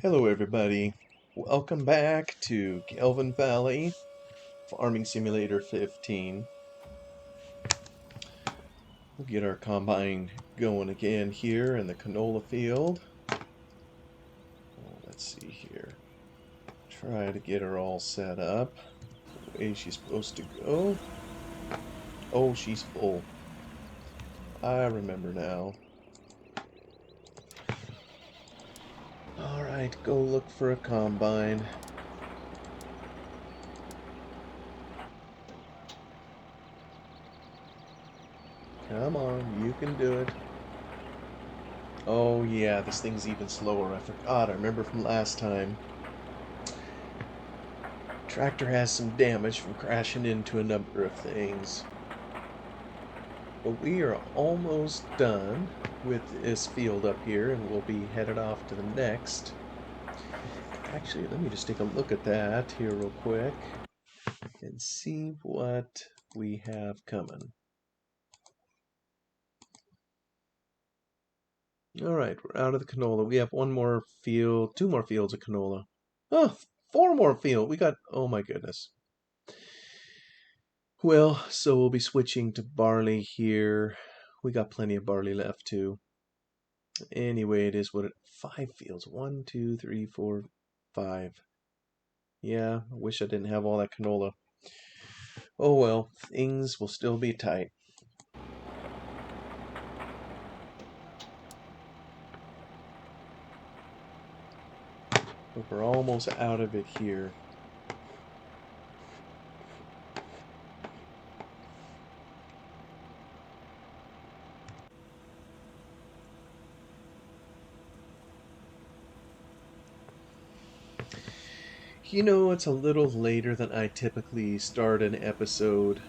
Hello everybody, welcome back to Gelvin Valley Farming Simulator 15. We'll get our combine going again here in the canola field. Let's see here. Try to get her all set up the way she's supposed to go. Oh, she's full. I remember now. Alright, go look for a combine. Come on, you can do it. Oh yeah, this thing's even slower. I forgot. I remember from last time. Tractor has some damage from crashing into a number of things. But we are almost done with this field up here, and we'll be headed off to the next. Actually, let me just take a look at that here real quick and see what we have coming. Alright, we're out of the canola. We have one more field, two more fields of canola. Oh, four more fields. We got, oh my goodness. Well, so we'll be switching to barley here. We got plenty of barley left too. Anyway, it is what it, 5 fields. 1, 2, 3, 4, 5. Yeah, I wish I didn't have all that canola. Oh well, things will still be tight. But we're almost out of it here. You know, it's a little later than I typically start an episode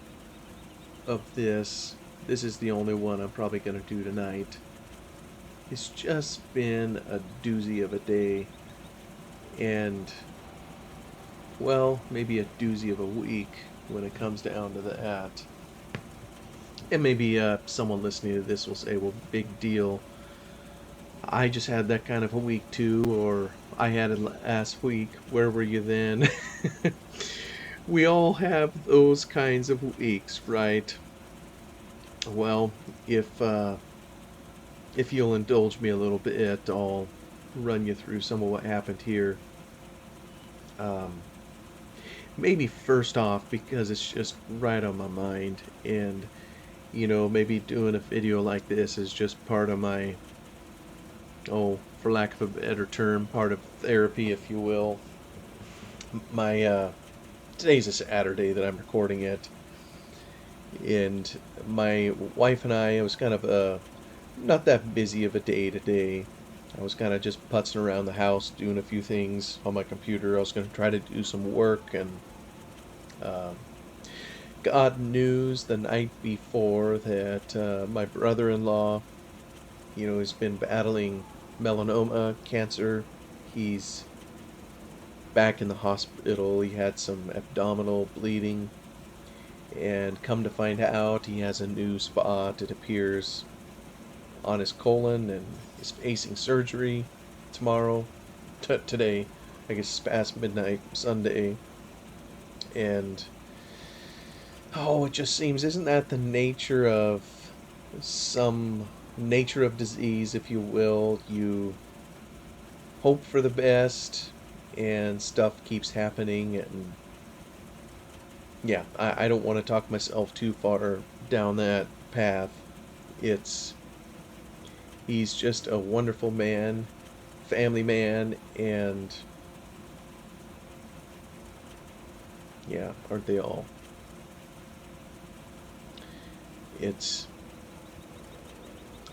of this. This is the only one I'm probably going to do tonight. It's just been a doozy of a day. And, well, maybe a doozy of a week when it comes down to that. And maybe someone listening to this will say, well, big deal. I just had that kind of a week too, or I had it last week. Where were you then? We all have those kinds of weeks, right? Well, if you'll indulge me a little bit, I'll run you through some of what happened here. Maybe first off, because it's just right on my mind, and you know, maybe doing a video like this is just part of my, oh, for lack of a better term, part of therapy, if you will. My today's a Saturday that I'm recording it, and my wife and I, it was kind of not that busy of a day today. I was kind of just putzing around the house, doing a few things on my computer. I was going to try to do some work, and uh, got news the night before that my brother-in-law, you know, has been battling melanoma cancer. He's back in the hospital. He had some abdominal bleeding, and come to find out, he has a new spot, it appears, on his colon, and is facing surgery tomorrow, today, I guess it's past midnight Sunday. And oh, it just seems, isn't that the nature of some nature of disease, if you will? You hope for the best, and stuff keeps happening, and yeah, I don't want to talk myself too far down that path. It's He's just a wonderful man, family man, and yeah, aren't they all? It's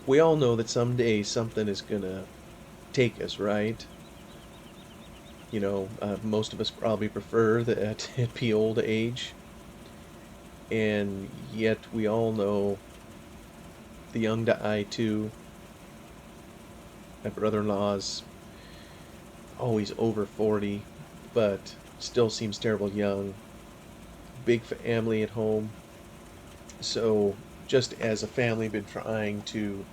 We all know that someday something is gonna take us, right? You know, most of us probably prefer that it be old age, and yet we all know the young die too. My brother-in-law's, oh, he's over 40, but still seems terrible young. Big family at home. So, just as a family, been trying to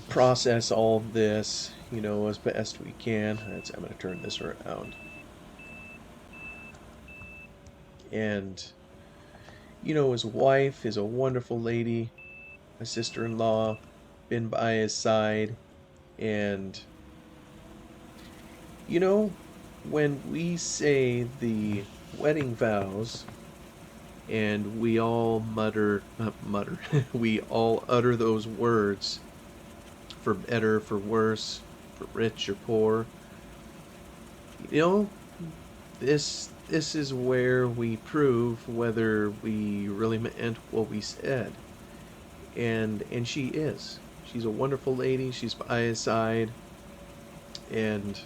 process all of this, as best we can. I'm going to turn this around. And, his wife is a wonderful lady, my sister-in-law, been by his side. And, when we say the wedding vows, and we all mutter, we all utter those words, for better, for worse, for rich or poor. You know, this is where we prove whether we really meant what we said. And she is. She's a wonderful lady. She's by his side, and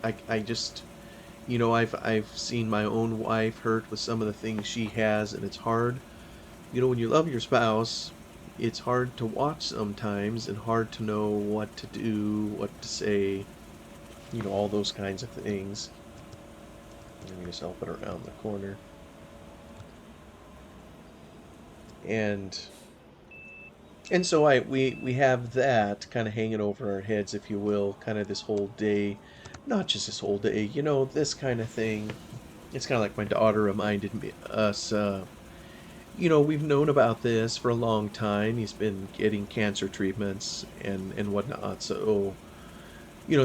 I just, I've seen my own wife hurt with some of the things she has, and it's hard. When you love your spouse, it's hard to watch sometimes, and hard to know what to do, what to say, all those kinds of things. Let me just help it around the corner. And so we have that kind of hanging over our heads, if you will, kind of this whole day. Not just this whole day, this kind of thing. It's kind of like my daughter reminded us, we've known about this for a long time. He's been getting cancer treatments and whatnot. So,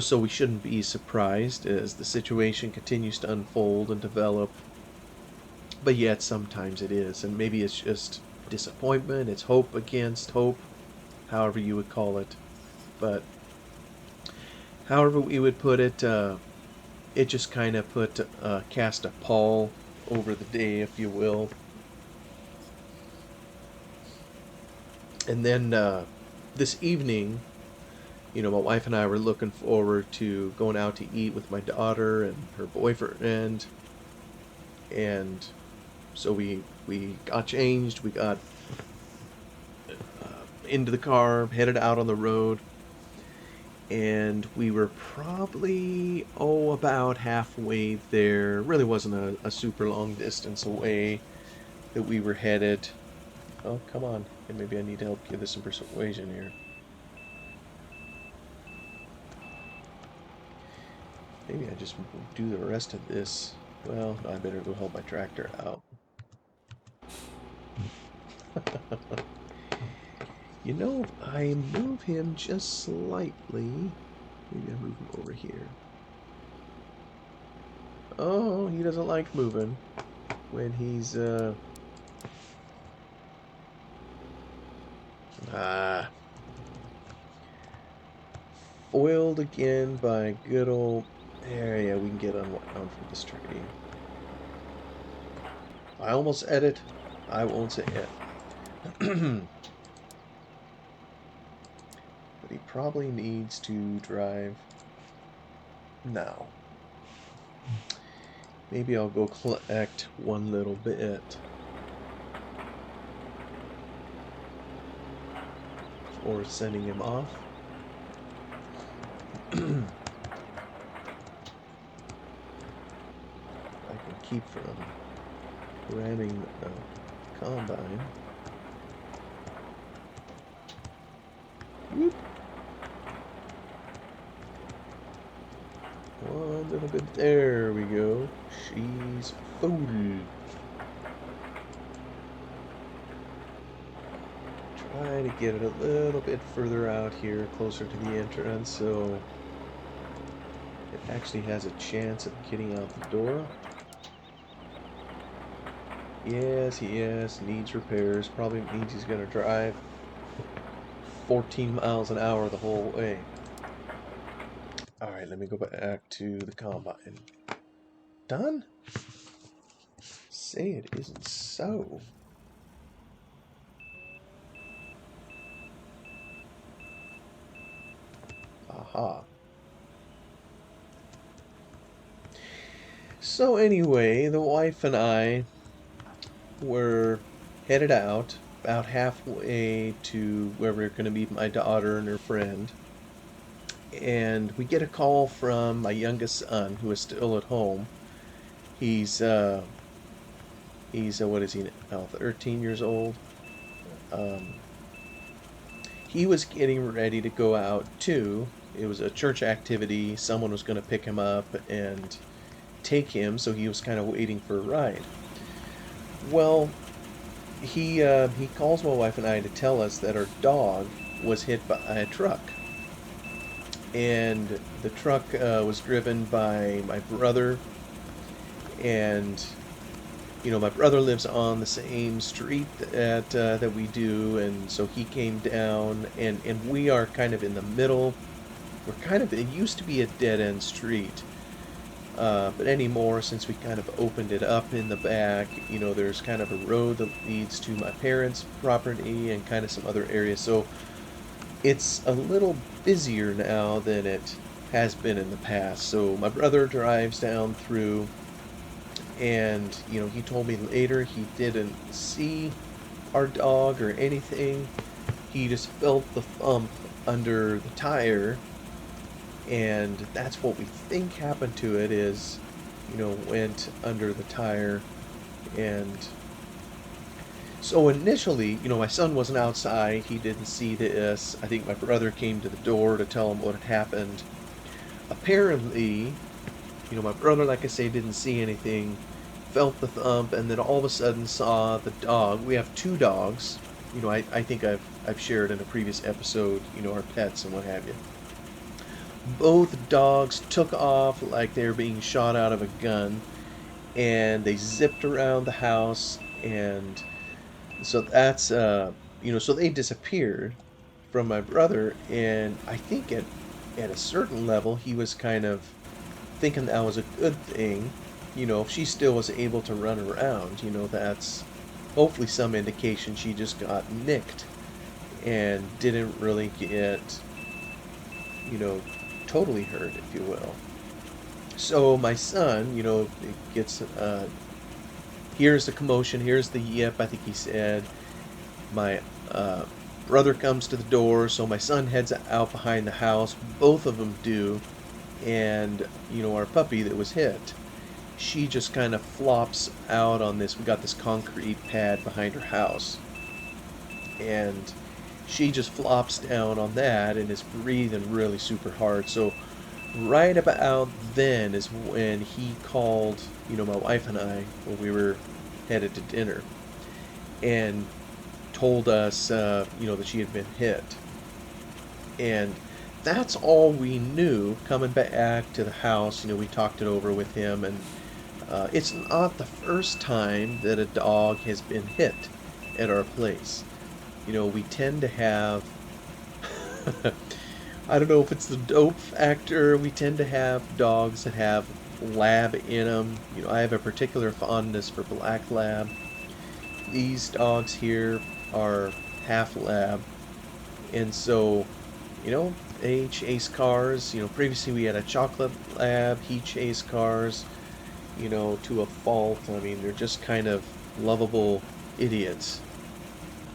so we shouldn't be surprised as the situation continues to unfold and develop. But yet sometimes it is. And maybe it's just disappointment. It's hope against hope, however you would call it. But however we would put it, it just kind of cast a pall over the day, if you will. And then this evening, my wife and I were looking forward to going out to eat with my daughter and her boyfriend. And so we got changed. We got into the car, headed out on the road. And we were probably, about halfway there. Really wasn't a super long distance away that we were headed. Oh, come on. And maybe I need to help give this some persuasion here. Maybe I just do the rest of this. Well, I better go help my tractor out. I move him just slightly. Maybe I move him over here. Oh, he doesn't like moving when he's, foiled again by good old... There, yeah, we can get on from this tree. I almost said it. I won't say it. But he probably needs to drive now. Maybe I'll go collect one little bit. Or sending him off. I can keep from ramming the combine. Whoop. One little bit. There we go. She's full. Try to get it a little bit further out here, closer to the entrance, so it actually has a chance of getting out the door. Yes, needs repairs. Probably means he's going to drive 14 miles an hour the whole way. Alright, let me go back to the combine. Done? Say it isn't so. Aha. So anyway, the wife and I were headed out about halfway to where we're going to meet my daughter and her friend. And we get a call from my youngest son, who is still at home. He's what is he now? 13 years old. he was getting ready to go out too. It was a church activity. Someone was going to pick him up and take him, so he was kind of waiting for a ride. Well, he calls my wife and I to tell us that our dog was hit by a truck, and the truck was driven by my brother, and my brother lives on the same street that we do, and so he came down, and we are kind of in the middle. It used to be a dead end street, but anymore, since we kind of opened it up in the back, there's kind of a road that leads to my parents' property and kind of some other areas. So it's a little busier now than it has been in the past. So my brother drives down through, and he told me later he didn't see our dog or anything. He just felt the thump under the tire, and that's what we think happened to it. Is went under the tire. And so initially, my son wasn't outside, he didn't see this. I think my brother came to the door to tell him what had happened. Apparently, my brother, like I say, didn't see anything, felt the thump, and then all of a sudden saw the dog. We have two dogs. I think I've shared in a previous episode, our pets and what have you. Both dogs took off like they were being shot out of a gun, and they zipped around the house, and so that's so they disappeared from my brother. And I think at a certain level he was kind of thinking that was a good thing. If she still was able to run around, that's hopefully some indication she just got nicked and didn't really get, you know, totally hurt, if you will. So my son, gets, hears the commotion, hears the yip, I think he said. My brother comes to the door, so my son heads out behind the house. Both of them do. And, our puppy that was hit, she just kind of flops out on this. We got this concrete pad behind her house. And she just flops down on that and is breathing really super hard. So right about then is when he called, my wife and I, when we were headed to dinner, and told us, that she had been hit. And that's all we knew coming back to the house. We talked it over with him, and it's not the first time that a dog has been hit at our place. We tend to have, I don't know if it's the dope factor, we tend to have dogs that have lab in them. I have a particular fondness for black lab. These dogs here are half lab, and so, they chase cars. Previously we had a chocolate lab, he chased cars, to a fault. I mean, they're just kind of lovable idiots.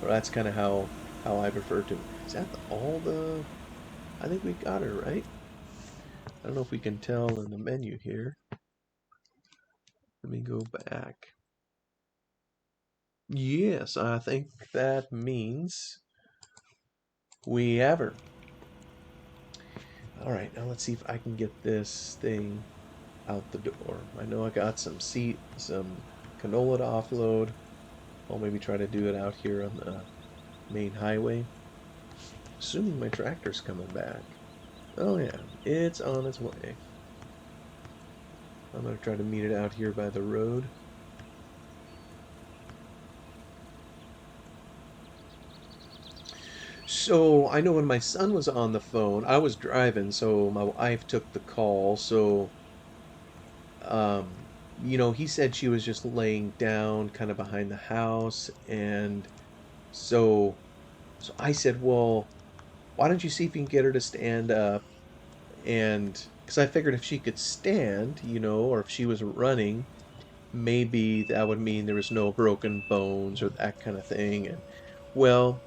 Or that's kind of how I refer to them. Is that all the... I think we got her, right? I don't know if we can tell in the menu here. Let me go back. Yes, I think that means we have her. Alright, now let's see if I can get this thing out the door. I know I got some canola to offload. I'll maybe try to do it out here on the main highway. Assuming my tractor's coming back. Oh yeah, it's on its way. I'm going to try to meet it out here by the road. So I know when my son was on the phone, I was driving, so my wife took the call. So, um, he said she was just laying down kind of behind the house. And so, I said, well, why don't you see if you can get her to stand up? And because I figured if she could stand, or if she was running, maybe that would mean there was no broken bones or that kind of thing. And well,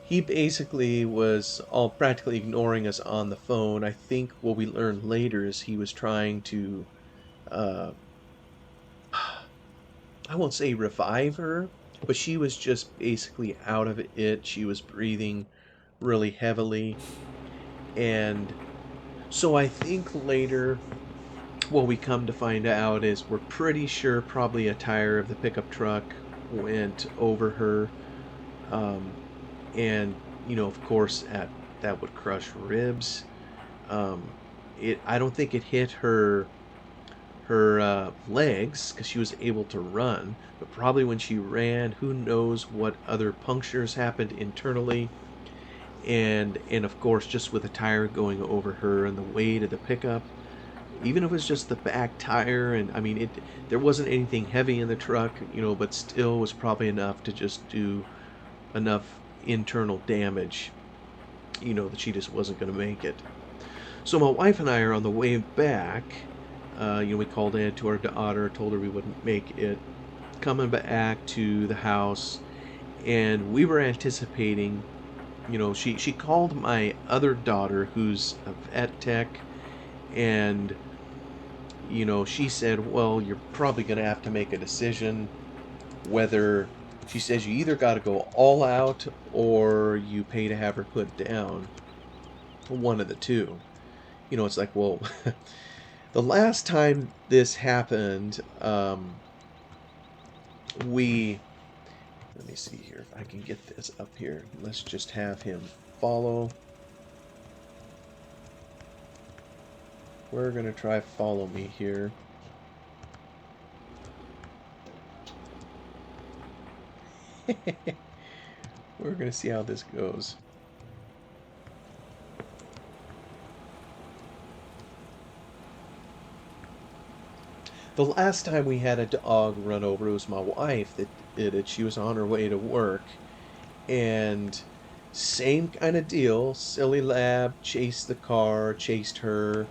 he basically was all practically ignoring us on the phone. I think what we learned later is he was trying to, uh, I won't say revive her, but she was just basically out of it. She was breathing really heavily. And so I think later what we come to find out is we're pretty sure probably a tire of the pickup truck went over her. Um, and, of course, that would crush ribs. Um, I don't think it hit her legs because she was able to run, but probably when she ran, who knows what other punctures happened internally. And of course, just with the tire going over her and the weight of the pickup, even if it was just the back tire, and I mean there wasn't anything heavy in the truck, but still was probably enough to just do enough internal damage, that she just wasn't going to make it. So my wife and I are on the way back. We called in to our daughter, told her we wouldn't make it, coming back to the house, and we were anticipating. She called my other daughter, who's a vet tech, and she said, well, you're probably going to have to make a decision whether, she says, you either got to go all out or you pay to have her put down. One of the two. It's like, well, the last time this happened, let me see here if I can get this up here. Let's just have him follow. We're going to try follow me here. We're going to see how this goes. The last time we had a dog run over, it was my wife that did it. She was on her way to work. And same kind of deal. Silly lab chased the car, chased her,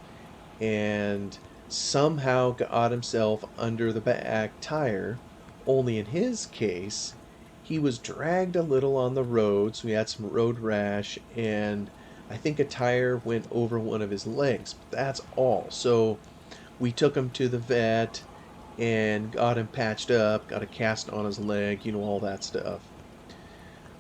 and somehow got himself under the back tire. Only in his case, he was dragged a little on the road, so he had some road rash, and I think a tire went over one of his legs. That's all. So we took him to the vet and got him patched up, got a cast on his leg, all that stuff.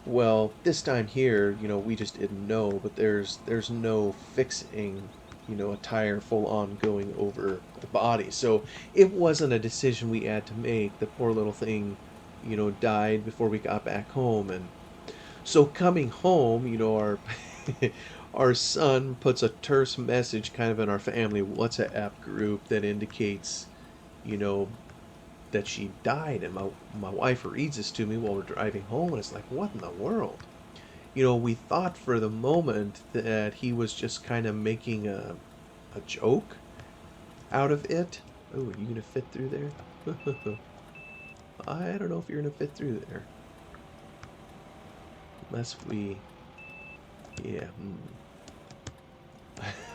Well, this time here, we just didn't know, but there's no fixing, a tire full on going over the body. So it wasn't a decision we had to make. The poor little thing, died before we got back home. And so coming home, our our son puts a terse message kind of in our family WhatsApp group that indicates, you know, that she died. And my wife reads this to me while we're driving home, and it's like, what in the world? We thought for the moment that he was just kind of making a joke out of it. Oh, are you going to fit through there? I don't know if you're going to fit through there. Unless we... Yeah.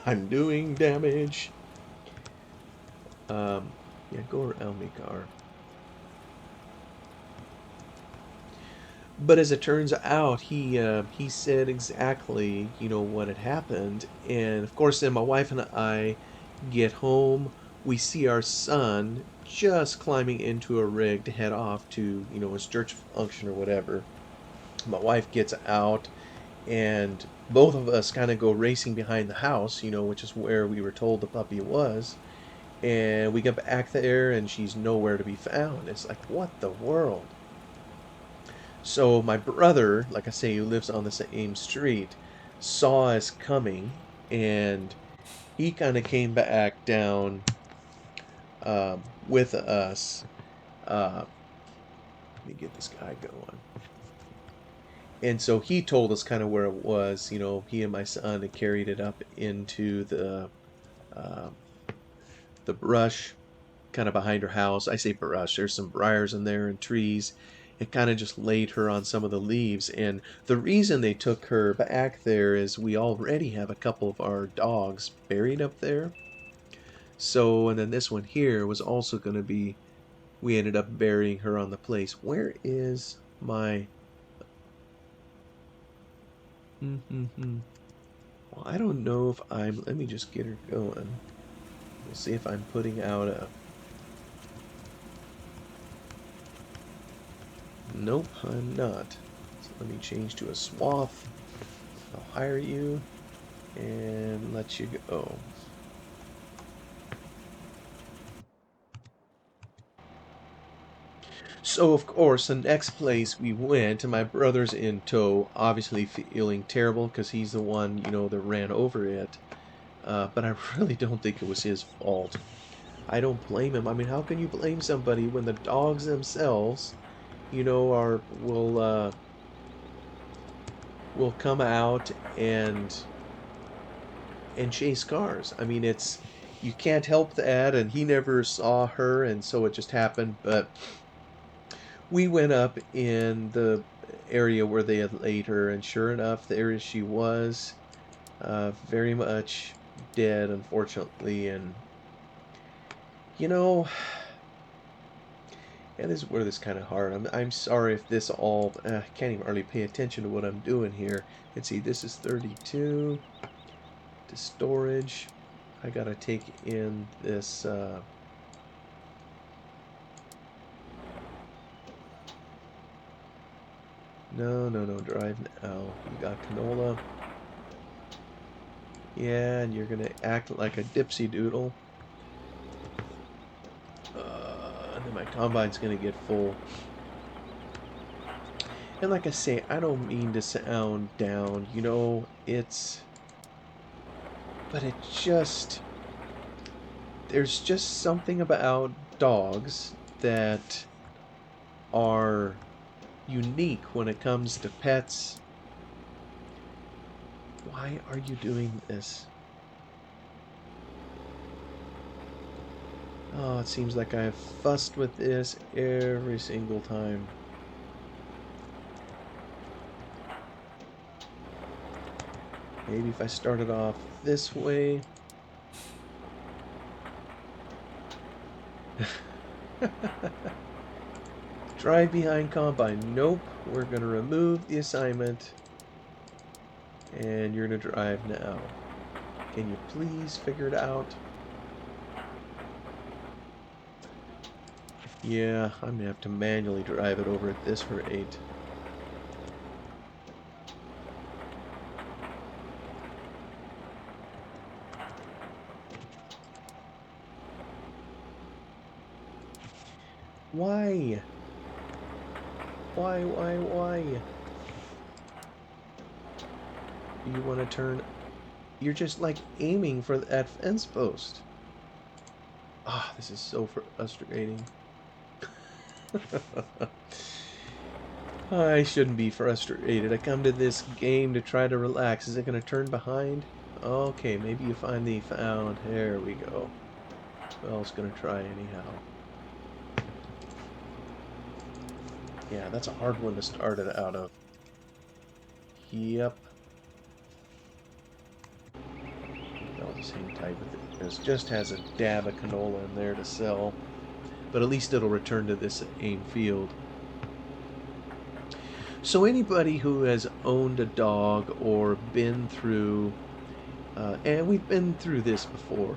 I'm doing damage. Yeah, go around me, car. But as it turns out, he said exactly, what had happened. And of course, then my wife and I get home. We see our son just climbing into a rig to head off to, his church function or whatever. My wife gets out, and both of us kind of go racing behind the house, which is where we were told the puppy was. And we get back there, and she's nowhere to be found. It's like, what the world? So my brother, like I say, who lives on the same street, saw us coming, and he kind of came back down with us. Let me get this guy going. And so he told us kind of where it was. He and my son had carried it up into uh, the brush kind of behind her house. I say brush, there's some briars in there and trees. It kind of just laid her on some of the leaves. And the reason they took her back there is we already have a couple of our dogs buried up there. So, and then this one here was also going to be, we ended up burying her on the place. Where is my... Well, I don't know if I'm... Let me just get her going. We'll see if I'm putting out a... Nope, I'm not. So let me change to a swath. I'll hire you and let you go. So, of course, the next place we went, and my brother's in tow, obviously feeling terrible because he's the one, that ran over it. But I really don't think it was his fault. I don't blame him. I mean, how can you blame somebody when the dogs themselves, are will come out and chase cars. I mean, you can't help that, and he never saw her, and so it just happened. But we went up in the area where they had laid her, and sure enough, there she was, very much dead, unfortunately. And you know, yeah, this is where this kind of hard. I'm sorry if this all. I can't even hardly pay attention to what I'm doing here. Let's see. This is 32 to storage. I gotta take in this. No, no, no. Drive now. You got canola. Yeah, and you're gonna act like a dipsy doodle. And then my combine's gonna get full. And like I say, I don't mean to sound down, but there's just something about dogs that are unique when it comes to pets. Why are you doing this? Oh, it seems like I've fussed with this every single time. Maybe if I started off this way. Drive behind combine. Nope. We're going to remove the assignment. And you're going to drive now. Can you please figure it out? Yeah, I'm going to have to manually drive it over at this rate. Why? Why? You want to turn... You're just like aiming for that fence post. Ah, this is so frustrating. I shouldn't be frustrated. I come to this game to try to relax. Is it going to turn behind? Okay, maybe you finally found... There we go. Well, it's going to try anyhow. Yeah, that's a hard one to start it out of. Yep. I'll just hang tight with it. It just has a dab of canola in there to sell. But at least it'll return to this aim field. So anybody who has owned a dog or been through, and we've been through this before,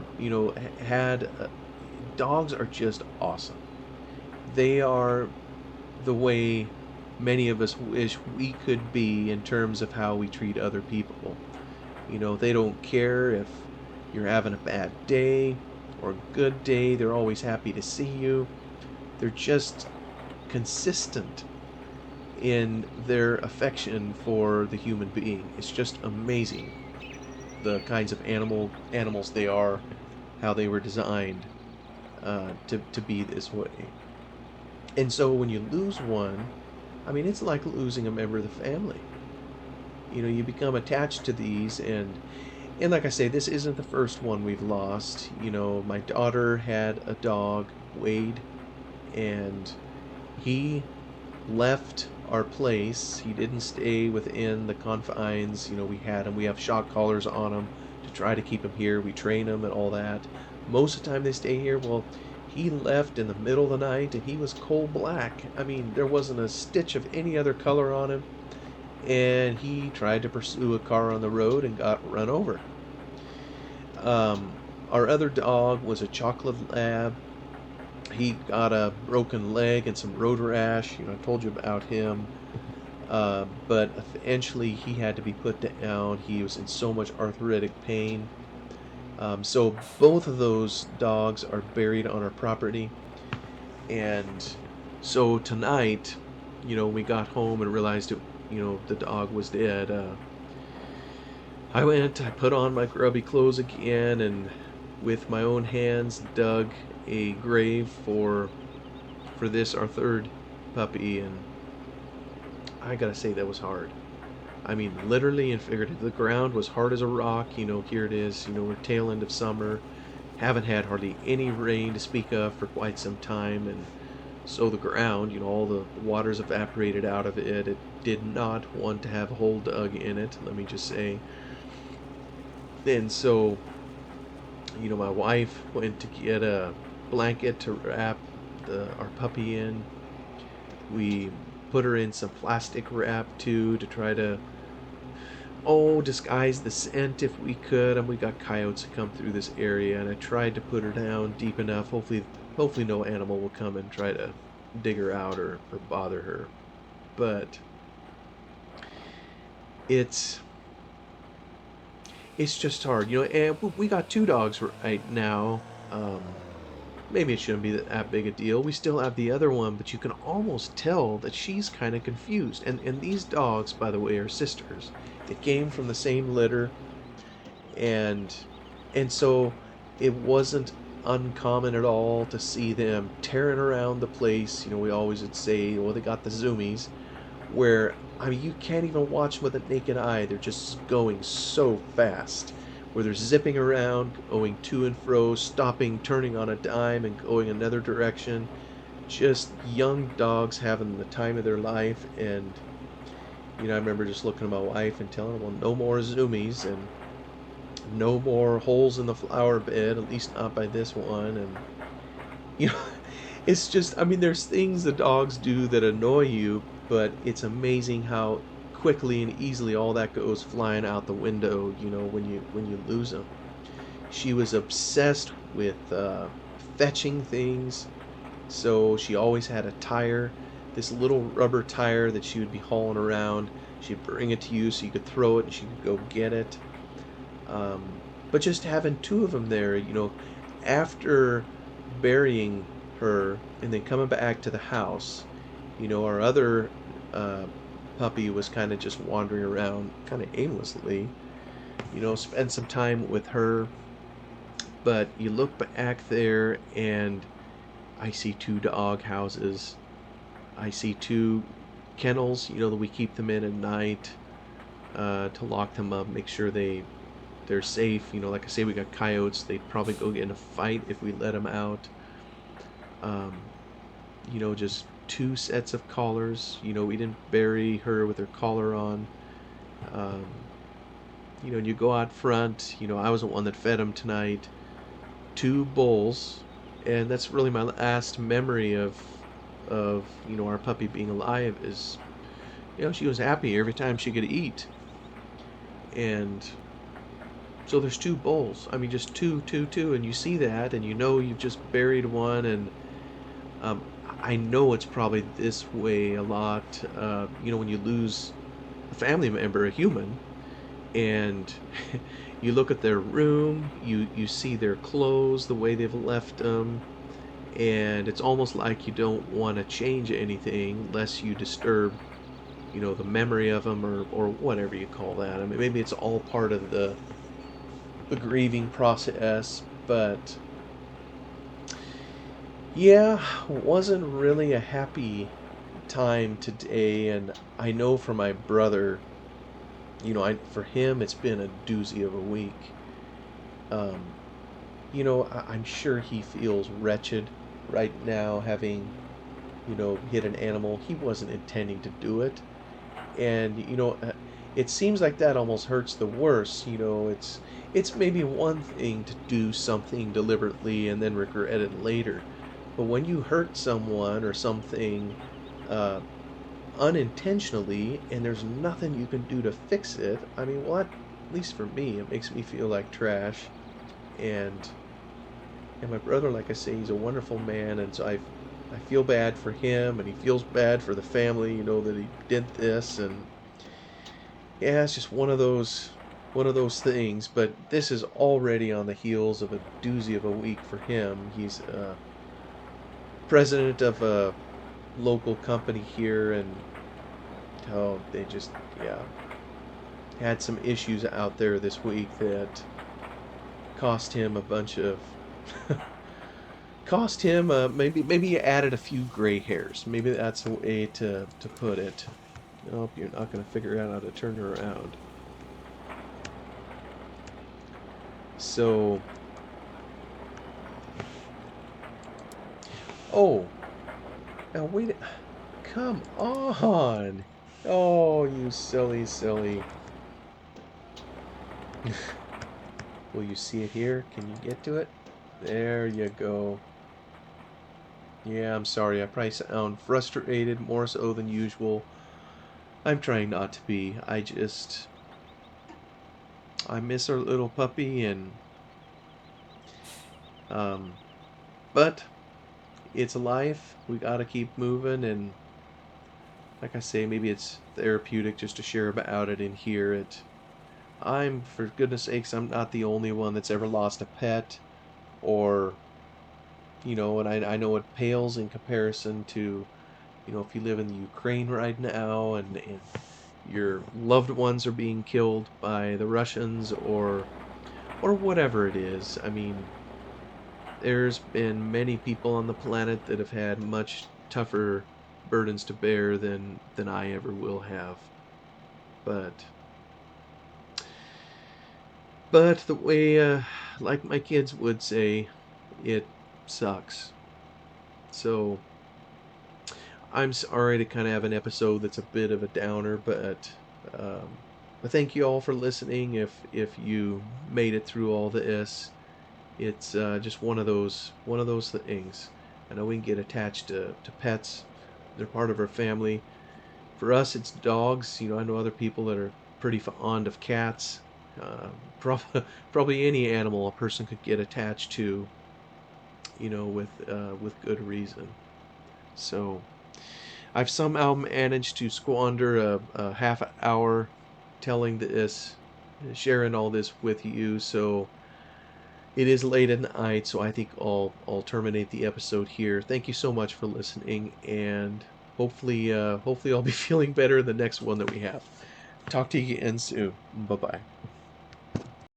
dogs are just awesome. They are the way many of us wish we could be in terms of how we treat other people. They don't care if you're having a bad day or a good day. They're always happy to see you. They're just consistent in their affection for the human being. It's just amazing the kinds of animals they are, how they were designed to be this way. And so when you lose one, I mean, it's like losing a member of the family. You become attached to these, and like I say, this isn't the first one we've lost. My daughter had a dog, Wade, and he left our place. He didn't stay within the confines. We had him. We have shock collars on him to try to keep him here. We train him and all that. Most of the time they stay here. Well, he left in the middle of the night, and he was coal black. I mean, there wasn't a stitch of any other color on him. And he tried to pursue a car on the road and got run over. Our other dog was a chocolate lab. He got a broken leg and some road rash. I told you about him. But eventually he had to be put down. He was in so much arthritic pain. So both of those dogs are buried on our property. And so tonight, we got home and realized the dog was dead. I put on my grubby clothes again, and with my own hands dug a grave for this, our third puppy. And I gotta say, that was hard. I mean, literally and figuratively. The ground was hard as a rock. Here it is. We're tail end of summer. Haven't had hardly any rain to speak of for quite some time. And so the ground, all the water's evaporated out of it. It did not want to have a hole dug in it, let me just say. And so, my wife went to get a blanket to wrap our puppy in. We put her in some plastic wrap too to try to disguise the scent if we could. And we got coyotes to come through this area, and I tried to put her down deep enough. Hopefully no animal will come and try to dig her out or bother her. But it's just hard, and we got two dogs right now. Maybe it shouldn't be that big a deal. We still have the other one, but you can almost tell that she's kind of confused. And these dogs, by the way, are sisters. They came from the same litter, and so it wasn't uncommon at all to see them tearing around the place. We always would say, well, they got the zoomies, where, I mean, you can't even watch them with a naked eye. They're just going so fast, where they're zipping around, going to and fro, stopping, turning on a dime, and going another direction. Just young dogs having the time of their life. And I remember just looking at my wife and telling her, well, no more zoomies, and no more holes in the flower bed, at least not by this one. And you know it's just, I mean, there's things the dogs do that annoy you, but it's amazing how quickly and easily all that goes flying out the window, when you lose them. She was obsessed with fetching things, so she always had a tire, this little rubber tire that she would be hauling around. She'd bring it to you so you could throw it and she could go get it. Um, but just having two of them there, after burying her and then coming back to the house, our other uh, puppy was kind of just wandering around kind of aimlessly, spend some time with her. But you look back there and I see two dog houses. I see two kennels, that we keep them in at night, to lock them up, make sure they're safe. Like I say, we got coyotes. They'd probably go get in a fight if we let them out. Um, just two sets of collars. We didn't bury her with her collar on. Um, and you go out front. I was the one that fed them tonight. Two bulls, and that's really my last memory of our puppy being alive. Is she was happy every time she could eat, and so there's two bulls. I mean, just two, and you see that, and you've just buried one. And um, I know it's probably this way a lot. When you lose a family member, a human, and you look at their room, you see their clothes, the way they've left them, and it's almost like you don't want to change anything lest you disturb, the memory of them, or whatever you call that. I mean, maybe it's all part of the grieving process, but yeah, wasn't really a happy time today. And I know for my brother, for him it's been a doozy of a week. um, I'm sure he feels wretched right now, having hit an animal. He wasn't intending to do it. And it seems like that almost hurts the worse. It's maybe one thing to do something deliberately and then regret it later, but when you hurt someone or something uh, unintentionally and there's nothing you can do to fix it, I mean, what? At least for me, it makes me feel like trash. And my brother, like I say, he's a wonderful man, and so I feel bad for him, and he feels bad for the family, that he did this. And yeah, it's just one of those things. But this is already on the heels of a doozy of a week for him. He's president of a local company here, and oh, they just, yeah, had some issues out there this week that cost him a bunch of cost him, maybe he added a few gray hairs. Maybe that's a way to put it. Nope, you're not going to figure out how to turn her around. So, oh, now wait, come on. Oh, you silly, silly. Will you see it here? Can you get to it? There you go. Yeah, I'm sorry. I probably sound frustrated, more so than usual. I'm trying not to be. I miss our little puppy, and um, but it's life. We gotta keep moving, and like I say, maybe it's therapeutic just to share about it and hear it. For goodness sakes, I'm not the only one that's ever lost a pet, or and I know it pales in comparison to, if you live in the Ukraine right now, and your loved ones are being killed by the Russians, or whatever it is. I mean, there's been many people on the planet that have had much tougher burdens to bear than I ever will have. But the way, like my kids would say, it sucks. So I'm sorry to kind of have an episode that's a bit of a downer, um, but thank you all for listening. If you made it through all this, it's just one of those things. I know we can get attached to pets; they're part of our family. For us, it's dogs. I know other people that are pretty fond of cats. Uh, probably any animal a person could get attached to, with good reason. So I've somehow managed to squander a half hour telling this, sharing all this with you. So it is late at night, so I think I'll terminate the episode here. Thank you so much for listening, and hopefully I'll be feeling better the next one that we have. Talk to you again soon. Bye bye.